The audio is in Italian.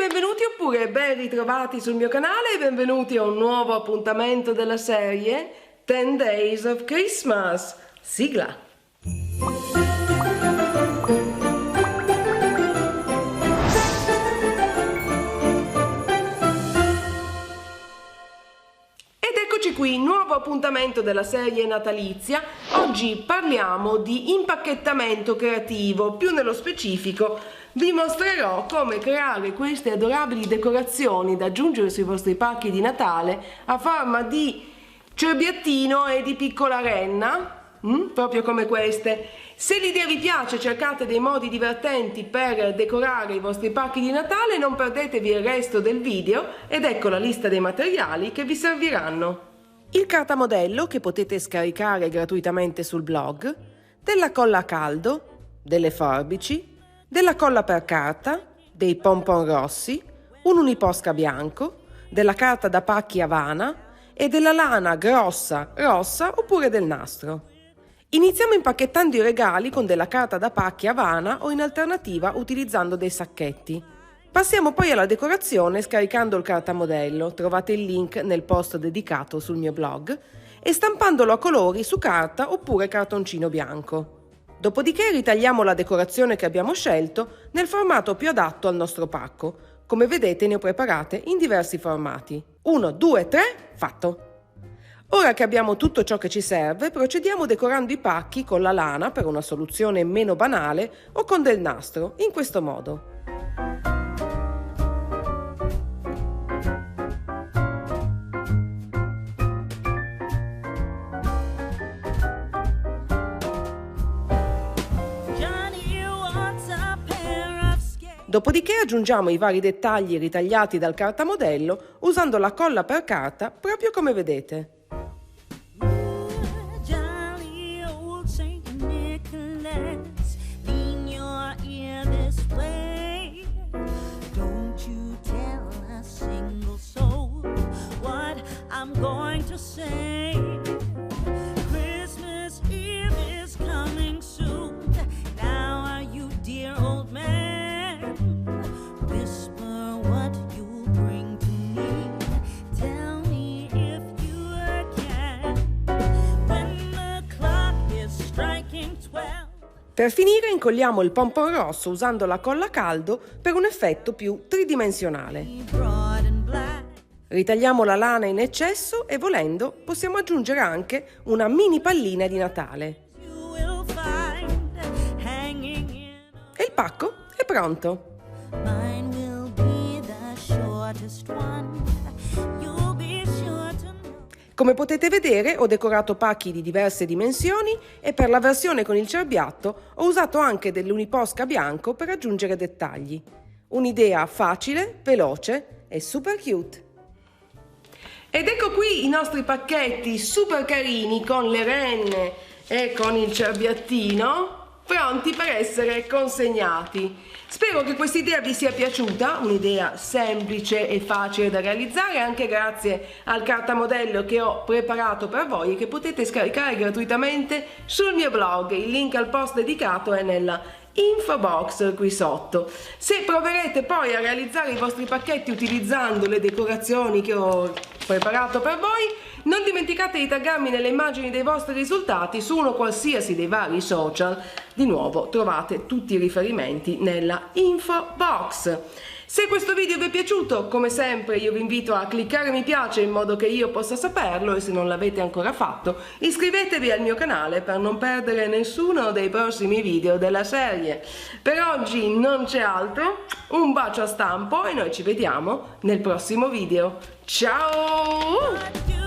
benvenuti oppure ben ritrovati sul mio canale e benvenuti a un nuovo appuntamento della serie 10 Days of Christmas. Sigla! Ed eccoci qui, nuovo appuntamento della serie natalizia. Oggi parliamo di impacchettamento creativo, più nello specifico vi mostrerò come creare queste adorabili decorazioni da aggiungere sui vostri pacchi di Natale a forma di cerbiattino e di piccola renna, proprio come queste. Se l'idea vi piace, cercate dei modi divertenti per decorare i vostri pacchi di Natale, non perdetevi il resto del video ed ecco la lista dei materiali che vi serviranno. Il cartamodello che potete scaricare gratuitamente sul blog, della colla a caldo, delle forbici, della colla per carta, dei pompon rossi, un uniposca bianco, della carta da pacchi Havana e della lana grossa, rossa oppure del nastro. Iniziamo impacchettando i regali con della carta da pacchi Havana o in alternativa utilizzando dei sacchetti. Passiamo poi alla decorazione scaricando il cartamodello, trovate il link nel post dedicato sul mio blog, e stampandolo a colori su carta oppure cartoncino bianco. Dopodiché ritagliamo la decorazione che abbiamo scelto nel formato più adatto al nostro pacco. Come vedete ne ho preparate in diversi formati. 1, 2, 3, fatto! Ora che abbiamo tutto ciò che ci serve, procediamo decorando i pacchi con la lana per una soluzione meno banale o con del nastro, in questo modo. Dopodiché aggiungiamo i vari dettagli ritagliati dal cartamodello usando la colla per carta proprio come vedete. Per finire incolliamo il pompon rosso usando la colla a caldo per un effetto più tridimensionale. Ritagliamo la lana in eccesso e volendo possiamo aggiungere anche una mini pallina di Natale. E il pacco è pronto! Come potete vedere ho decorato pacchi di diverse dimensioni e per la versione con il cerbiatto ho usato anche dell'uniposca bianco per aggiungere dettagli. Un'idea facile, veloce e super cute. Ed ecco qui i nostri pacchetti super carini con le renne e con il cerbiattino pronti per essere consegnati. Spero che questa idea vi sia piaciuta, un'idea semplice e facile da realizzare anche grazie al cartamodello che ho preparato per voi e che potete scaricare gratuitamente sul mio blog. Il link al post dedicato è nella info box qui sotto. Se proverete poi a realizzare i vostri pacchetti utilizzando le decorazioni che ho preparato per voi, non dimenticate di taggarmi nelle immagini dei vostri risultati su uno qualsiasi dei vari social. Di nuovo trovate tutti i riferimenti nella info box. Se questo video vi è piaciuto, come sempre io vi invito a cliccare mi piace in modo che io possa saperlo e se non l'avete ancora fatto iscrivetevi al mio canale per non perdere nessuno dei prossimi video della serie. Per oggi non c'è altro, un bacio a stampo e noi ci vediamo nel prossimo video. Ciao!